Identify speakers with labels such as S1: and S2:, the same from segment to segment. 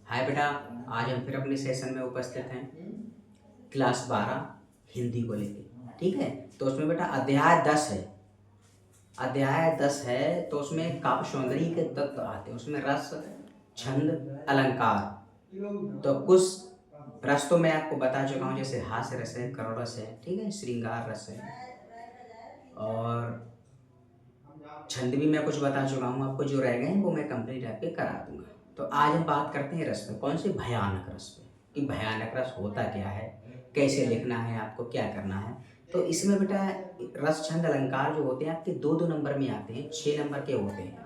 S1: हाय बेटा, आज हम फिर अपने सेशन में उपस्थित हैं क्लास 12 हिंदी को लेके। ठीक है, तो उसमें बेटा अध्याय 10 है। अध्याय 10 है तो उसमें काव्य सौंदर्य के तत्व आते हैं। उसमें रस, छंद, अलंकार। तो कुछ रस तो मैं आपको बता चुका हूँ, जैसे हास्य रस है, करुण रस है, ठीक है, श्रृंगार रस है, और छंद भी मैं कुछ बता चुका हूँ आपको। जो रह गए हैं वो मैं कंप्लीट आपके करा दूंगा। तो आज हम बात करते हैं रस में। कौन से? भयानक रस पे, कि भयानक रस होता क्या है, कैसे लिखना है, आपको क्या करना है। तो इसमें बेटा रस, छंद, अलंकार जो होते हैं आपके 2-2 नंबर में आते हैं, 6 नंबर के होते हैं।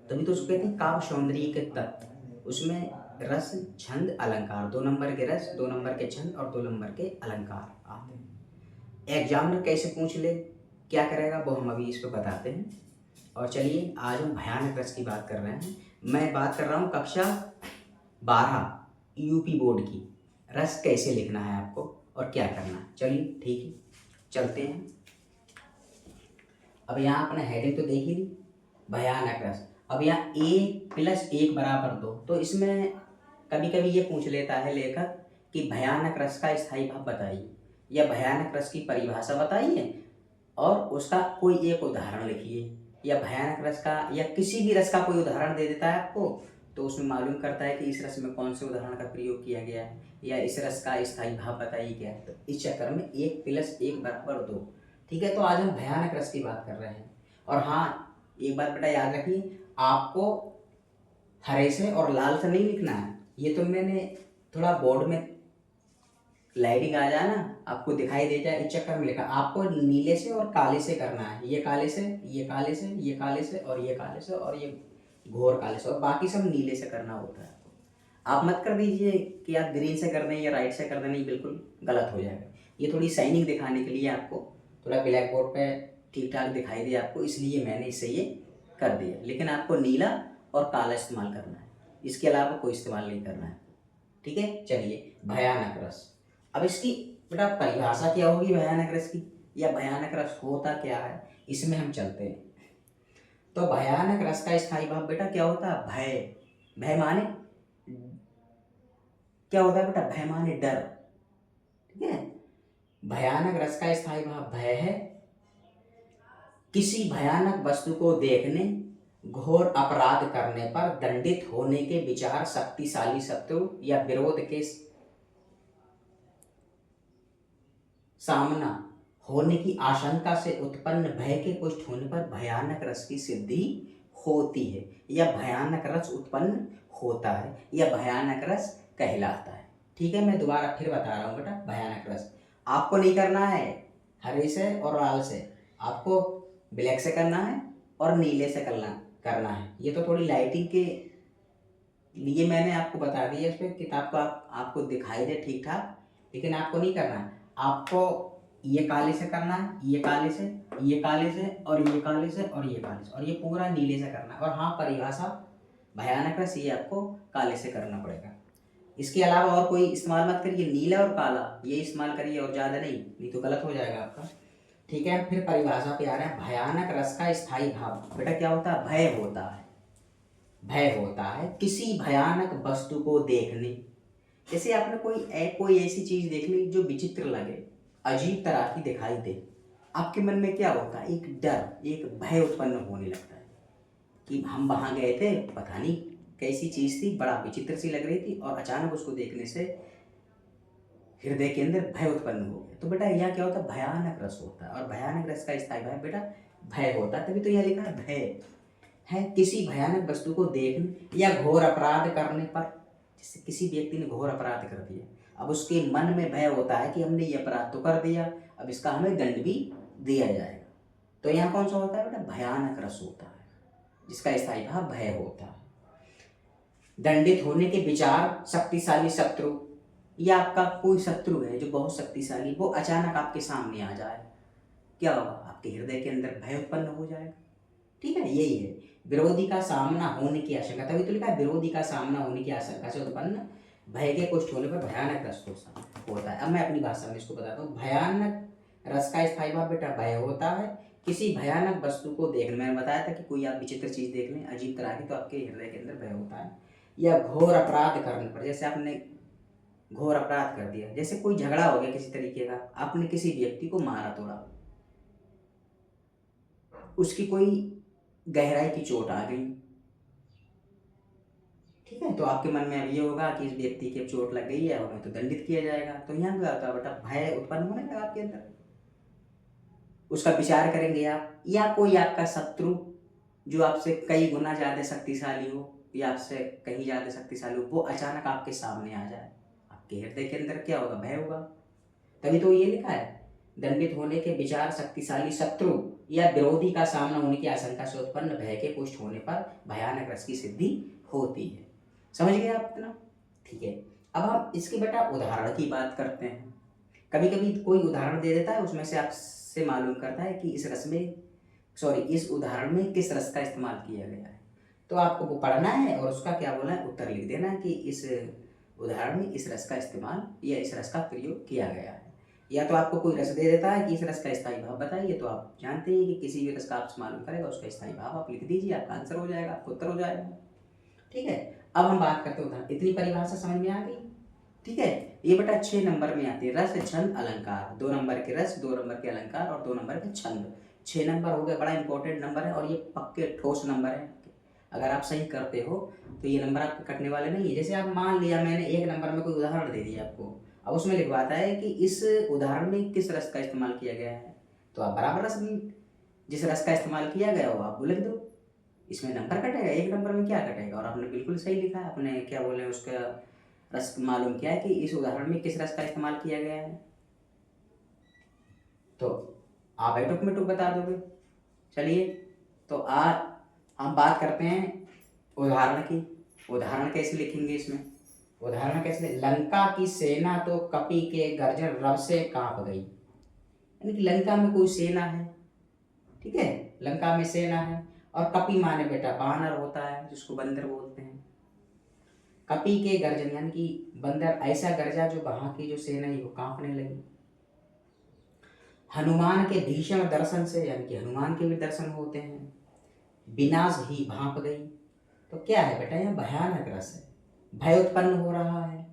S1: तभी तो उसको कहते हैं काव्य सौंदर्य के तत्व। उसमें रस, छंद, अलंकार, 2 नंबर के रस, 2 नंबर के छंद और 2 नंबर के अलंकार आते हैं। एग्जामिनर कैसे पूछ ले, क्या करेगा, वो हम अभी इस पर बताते हैं। और चलिए आज हम भयानक रस की बात कर रहे हैं। मैं बात कर रहा हूँ कक्षा 12 यूपी बोर्ड की। रस कैसे लिखना है आपको और क्या करना है। चलिए ठीक है, चलते हैं। अब यहाँ अपने हेडिंग तो देख ही ली, भयानक रस। अब यहाँ 1+1 बराबर 2। तो इसमें कभी कभी ये पूछ लेता है लेखक कि भयानक रस का स्थायी भाव बताइए, या भयानक रस की परिभाषा बताइए और उसका कोई एक उदाहरण लिखिए। या भयानक रस का या किसी भी रस का कोई उदाहरण दे देता है आपको, तो उसमें मालूम करता है कि इस रस में कौन से उदाहरण का प्रयोग किया गया है, या इस रस का स्थायी भाव बताइए क्या है। तो इस चक्कर में 1+1 बराबर 2। ठीक है, तो आज हम भयानक रस की बात कर रहे हैं। और हाँ, एक बात बेटा याद रखिए, आपको हरे से और लाल से नहीं लिखना है। ये तो मैंने थोड़ा बोर्ड में लाइटिंग आ जाए ना, आपको दिखाई दे जाए, इस चक्कर में लिखा। आपको नीले से और काले से करना है। ये काले से, ये काले से, ये काले से, और ये काले से, और ये घोर काले से, और बाकी सब नीले से करना होता है आपको। आप मत कर दीजिए कि आप ग्रीन से कर दें या राइट से कर दें, नहीं, बिल्कुल गलत हो जाएगा। ये थोड़ी शाइनिंग दिखाने के लिए आपको, थोड़ा ब्लैक बोर्ड पे ठीक ठाक दिखाई दे आपको, इसलिए मैंने इसे ये कर दिया। लेकिन आपको नीला और काला इस्तेमाल करना है, इसके अलावा कोई इस्तेमाल नहीं करना है। ठीक है, चलिए भयानक रस। अब इसकी बेटा परिभाषा क्या होगी भयानक रस की, या भयानक रस होता क्या है, इसमें हम चलते हैं। तो भयानक रस का स्थायी भाव बेटा क्या होता है? भय। भय माने क्या होता है बेटा? भय माने डर। ठीक है, भयानक रस का स्थायी भाव भय है। किसी भयानक वस्तु को देखने, घोर अपराध करने पर दंडित होने के विचार शक्तिशाली शत्रु या विरोध के सामना होने की आशंका से उत्पन्न भय के पुष्ट होने पर भयानक रस की सिद्धि होती है, या भयानक रस उत्पन्न होता है, या भयानक रस कहलाता है। ठीक है, मैं दोबारा फिर बता रहा हूँ बेटा, भयानक रस आपको नहीं करना है हरे से और लाल से, आपको ब्लैक से करना है और नीले से करना है। ये तो थोड़ी लाइटिंग के लिए मैंने आपको बता दिया, इस पर किताब को आपको दिखाई दे ठीक ठाक, लेकिन आपको नहीं करना है। आपको ये काले से करना है, ये काले से, ये काले से, और ये काले से, और ये काले से, और ये पूरा नीले से करना है। और हाँ, परिभाषा भयानक रस ये आपको काले से करना पड़ेगा। इसके अलावा और कोई इस्तेमाल मत करिए, नीला और काला ये इस्तेमाल करिए, और ज़्यादा नहीं तो गलत हो जाएगा आपका। ठीक है, फिर परिभाषा पे आ रहे हैं। भयानक रस का स्थायी भाव बेटा क्या होता है? भय होता है। भय होता है किसी भयानक वस्तु को देखने। जैसे आपने कोई ऐसी चीज देख ली जो विचित्र लगे, अजीब तरह की दिखाई दे, आपके मन में क्या होता है? एक डर, एक भय उत्पन्न होने लगता है कि हम वहां गए थे, पता नहीं कैसी चीज थी, बड़ा विचित्र सी लग रही थी, और अचानक उसको देखने से हृदय के अंदर भय उत्पन्न हो गया। तो बेटा यह क्या होता है? भयानक रस होता है। और भयानक रस का स्थायी भाव बेटा भय होता है, तभी तो यह लिखा है भय है किसी भयानक वस्तु को देखने या घोर अपराध करने पर। जैसे किसी व्यक्ति ने घोर अपराध कर दिया, अब उसके मन में भय होता है कि हमने ये अपराध तो कर दिया, अब इसका हमें दंड भी दिया जाएगा। तो यहाँ कौन सा होता है बेटा? भयानक रस होता है, जिसका स्थायी भाव भय होता है। दंडित होने के विचार शक्तिशाली शत्रु, या आपका कोई शत्रु है जो बहुत शक्तिशाली, वो अचानक आपके सामने आ जाए, क्या होगा? आपके हृदय के अंदर भय उत्पन्न हो जाएगा। ठीक है, यही है विरोधी का सामना होने की आशंका। तभी तो लिखा है विरोधी का सामना होने की आशंका से उत्पन्न भय के कुष्ठ होने पर भयानक रस होता है। अब मैं अपनी भाषा में इसको बताता हूँ। भयानक रस का स्थायी भाव बेटा भय होता है किसी भयानक वस्तु को देखने। मैंने बताया था कि कोई आप विचित्र चीज देख लें, अजीब तरह की, तो आपके हृदय के अंदर भय होता है, या घोर अपराध करने पर, जैसे आपने घोर अपराध कर दिया, जैसे कोई झगड़ा हो गया किसी तरीके का, आपने किसी व्यक्ति को मारा तोड़ा, उसकी कोई गहराई की चोट आ गई, ठीक है, तो आपके मन में अब ये होगा कि इस व्यक्ति की चोट लग गई है और हमें तो दंडित किया जाएगा। तो यहाँ क्या होता है बेटा, भय उत्पन्न होने लगा आपके अंदर, उसका विचार करेंगे आप। या कोई आपका शत्रु जो आपसे कई गुना ज्यादा शक्तिशाली हो या आपसे कहीं ज्यादा शक्तिशाली हो, वो अचानक आपके सामने आ जाए, आपके हृदय के अंदर क्या होगा, भय होगा। तभी तो ये लिखा है, दंडित होने के विचार शक्तिशाली शत्रु या विरोधी का सामना होने की आशंका से उत्पन्न भय के पुष्ट होने पर भयानक रस की सिद्धि होती है। समझ गए आप इतना? ठीक है, अब हम इसके बेटा उदाहरण की बात करते हैं। कभी कभी कोई उदाहरण दे देता है, उसमें से आपसे मालूम करता है कि इस उदाहरण में किस रस का इस्तेमाल किया गया है। तो आपको वो पढ़ना है और उसका क्या बोला है, उत्तर लिख देना है कि इस उदाहरण में इस रस का इस्तेमाल या इस रस का प्रयोग किया गया है। या तो आपको कोई रस दे देता है कि इस रस का स्थायी भाव बताइए, तो आप जानते हैं कि किसी भी रस का आपसे मालूम करेगा उसका स्थायी भाव आप लिख दीजिए, आपका आंसर हो जाएगा, आपका उत्तर हो जाएगा। ठीक है, अब हम बात करते हैं उदाहरण। इतनी परिभाषा समझ में आ गई? ठीक है, ये बेटा 6 नंबर में आती है, रस छंद अलंकार। 2 नंबर के रस, 2 नंबर के अलंकार और 2 नंबर के छंद। 6 नंबर हो गए, बड़ा इंपॉर्टेंट नंबर है और ये पक्के ठोस नंबर है। अगर आप सही करते हो तो ये नंबर आपके कटने वाले नहीं है। जैसे आप मान लिया मैंने 1 नंबर में कोई उदाहरण दे दिया आपको, अब उसमें लिखवाता है कि इस उदाहरण में किस रस का इस्तेमाल किया गया है, तो आप बराबर रस जिस रस का इस्तेमाल किया गया हो आप वो लिख दो, इसमें नंबर कटेगा, 1 नंबर में क्या कटेगा। और आपने बिल्कुल सही लिखा है, आपने क्या बोले उसका रस मालूम किया है कि इस उदाहरण में किस रस का इस्तेमाल किया गया है, तो आप एटुक में टुक बता दोगे। चलिए, तो आज हम बात करते हैं उदाहरण की। उदाहरण कैसे लिखेंगे इसमें, उदाहरण कैसे, लंका की सेना तो कपि के गर्जन रव से कांप गई। यानी कि लंका में कोई सेना है, ठीक है, लंका में सेना है और कपि माने बेटा बानर होता है जिसको बंदर बोलते हैं। कपि के गर्जन यानी कि बंदर ऐसा गरजा जो वहां की जो सेना है वो कांपने लगी। हनुमान के भीषण दर्शन से, यानी कि हनुमान के भी दर्शन होते हैं, विनाश ही भांप गई। तो क्या है बेटा, यह भयानक रस है, भय उत्पन्न हो रहा है,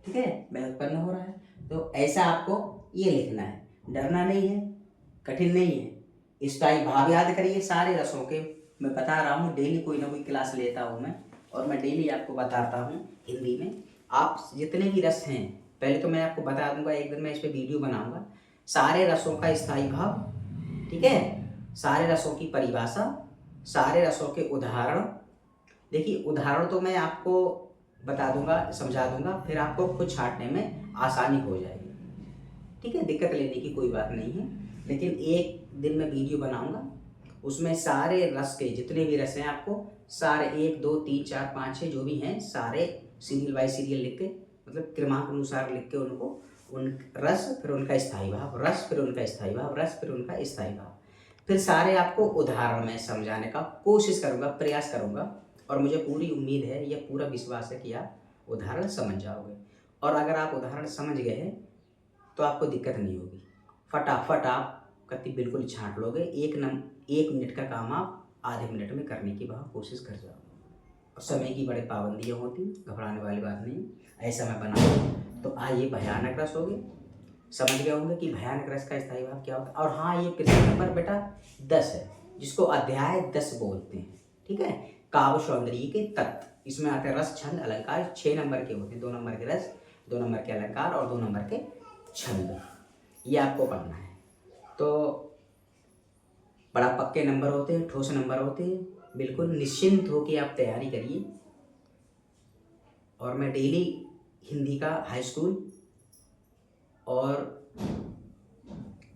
S1: ठीक है, भय उत्पन्न हो रहा है। तो ऐसा आपको ये लिखना है, डरना नहीं है, कठिन नहीं है। स्थायी भाव याद करिए सारे रसों के, मैं बता रहा हूँ, डेली कोई ना कोई क्लास लेता हूँ मैं और मैं डेली आपको बताता हूँ हिंदी में। आप जितने भी रस हैं, पहले तो मैं आपको बता दूंगा, एक दिन मैं इस पर वीडियो बनाऊंगा, सारे रसों का स्थायी भाव, ठीक है, सारे रसों की परिभाषा, सारे रसों के उदाहरण। देखिए उदाहरण तो मैं आपको बता दूंगा, समझा दूंगा, फिर आपको खुद छांटने में आसानी हो जाएगी, ठीक है, दिक्कत लेने की कोई बात नहीं है। लेकिन एक दिन मैं वीडियो बनाऊंगा, उसमें सारे रस के जितने भी रस हैं आपको सारे 1 2 3 4 5 6 जो भी हैं सारे सीरियल बाय सीरियल लिख के, मतलब क्रमांक अनुसार लिख के उनको, उन रस फिर उनका स्थायी भाव, रस फिर उनका स्थायी भाव, रस फिर उनका स्थायी भाव, फिर सारे आपको उदाहरण में समझाने का कोशिश करूंगा, प्रयास करूंगा और मुझे पूरी उम्मीद है, यह पूरा विश्वास है कि आप उदाहरण समझ जाओगे। और अगर आप उदाहरण समझ गए हैं तो आपको दिक्कत नहीं होगी, फटाफट आप कति बिल्कुल छांट लोगे। 1 मिनट का काम आप आधे मिनट में करने की वहाँ कोशिश कर जाओ। और समय की बड़े पाबंदियाँ होती, घबराने वाली बात नहीं, ऐसा मैं बनाऊँ। तो आइए, भयानक रस हो गए, समझ गए होंगे कि भयानक रस का स्थायी भाव क्या होता है। और हाँ, ये प्रश्न नंबर बेटा 10 है, जिसको अध्याय 10 बोलते हैं, ठीक है, काव्य सौंदर्य के तत्व। इसमें आते हैं रस छंद अलंकार, 6 नंबर के होते हैं, 2 नंबर के रस, 2 नंबर के अलंकार और 2 नंबर के छंद, ये आपको पढ़ना है। तो बड़ा पक्के नंबर होते हैं, ठोस नंबर होते हैं, बिल्कुल निश्चिंत होकर आप तैयारी करिए। और मैं डेली हिंदी का हाई स्कूल और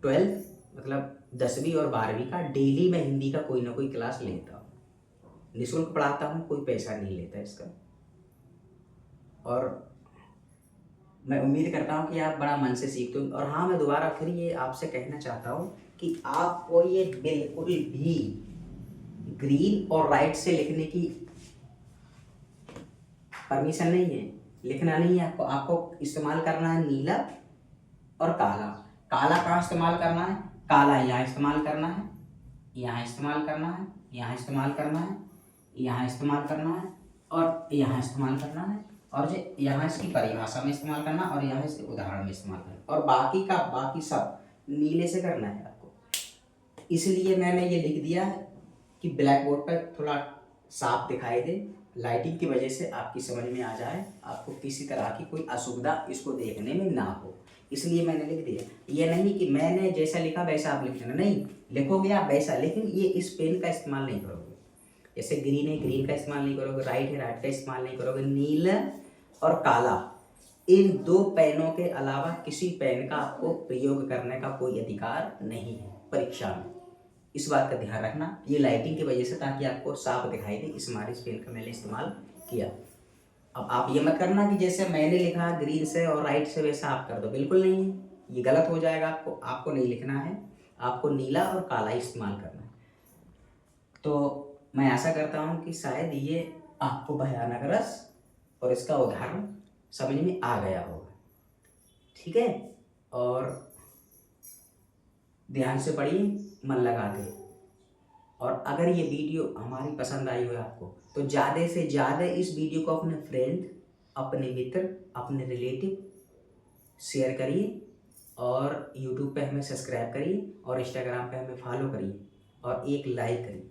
S1: 12 मतलब 10वीं और 12वीं का डेली मैं हिंदी का कोई ना कोई क्लास लेता हूँ, निःशुल्क पढ़ाता हूँ, कोई पैसा नहीं लेता इसका। और मैं उम्मीद करता हूँ कि आप बड़ा मन से सीखते हो। और हाँ, मैं दोबारा फिर ये आपसे कहना चाहता हूँ कि आपको ये बिल्कुल भी ग्रीन और राइट से लिखने की परमिशन नहीं है, लिखना नहीं है आपको। आपको इस्तेमाल करना है नीला और काला। काला कहाँ इस्तेमाल करना है, काला यहाँ इस्तेमाल करना है, यहाँ इस्तेमाल करना है, यहाँ इस्तेमाल करना है, यहाँ इस्तेमाल करना है, और यहाँ इस्तेमाल करना है, और जो यहाँ इसकी परिभाषा में इस्तेमाल करना, और यहाँ इसके उदाहरण में इस्तेमाल करना, और बाकी का बाकी सब नीले से करना है आपको। इसलिए मैंने ये लिख दिया है कि ब्लैक बोर्ड पर थोड़ा साफ दिखाई दे, लाइटिंग की वजह से आपकी समझ में आ जाए, आपको किसी तरह की कोई असुविधा इसको देखने में ना हो, इसलिए मैंने लिख दिया। ये नहीं कि मैंने जैसा लिखा वैसा आप लिख लेना, नहीं, लिखोगे आप वैसा, लेकिन ये इस पेन का इस्तेमाल नहीं करोगे। जैसे ग्रीन है, ग्रीन का इस्तेमाल नहीं करोगे, राइट है, राइट का इस्तेमाल नहीं करोगे, नीला और काला, इन दो पेनों के अलावा किसी पेन का आपको प्रयोग करने का कोई अधिकार नहीं है परीक्षा में। इस बात का ध्यान रखना, ये लाइटिंग की वजह से, ताकि आपको साफ दिखाई दे, इस स्मारक पेन का मैंने इस्तेमाल किया। अब आप ये मत करना कि जैसे मैंने लिखा ग्रीन से और राइट से वैसा आप कर दो, बिल्कुल नहीं है, ये गलत हो जाएगा। आपको नहीं लिखना है, आपको नीला और काला इस्तेमाल करना है। तो मैं आशा करता हूँ कि शायद ये आपको भयानक रस और इसका उदाहरण समझ में आ गया होगा, ठीक है। और ध्यान से पढ़िए, मन लगा के। और अगर ये वीडियो हमारी पसंद आई हो आपको, तो ज़्यादा से ज़्यादा इस वीडियो को अपने फ्रेंड, अपने मित्र, अपने रिलेटिव शेयर करिए, और यूट्यूब पे हमें सब्सक्राइब करिए, और इंस्टाग्राम पे हमें फॉलो करिए, और एक लाइक करिए।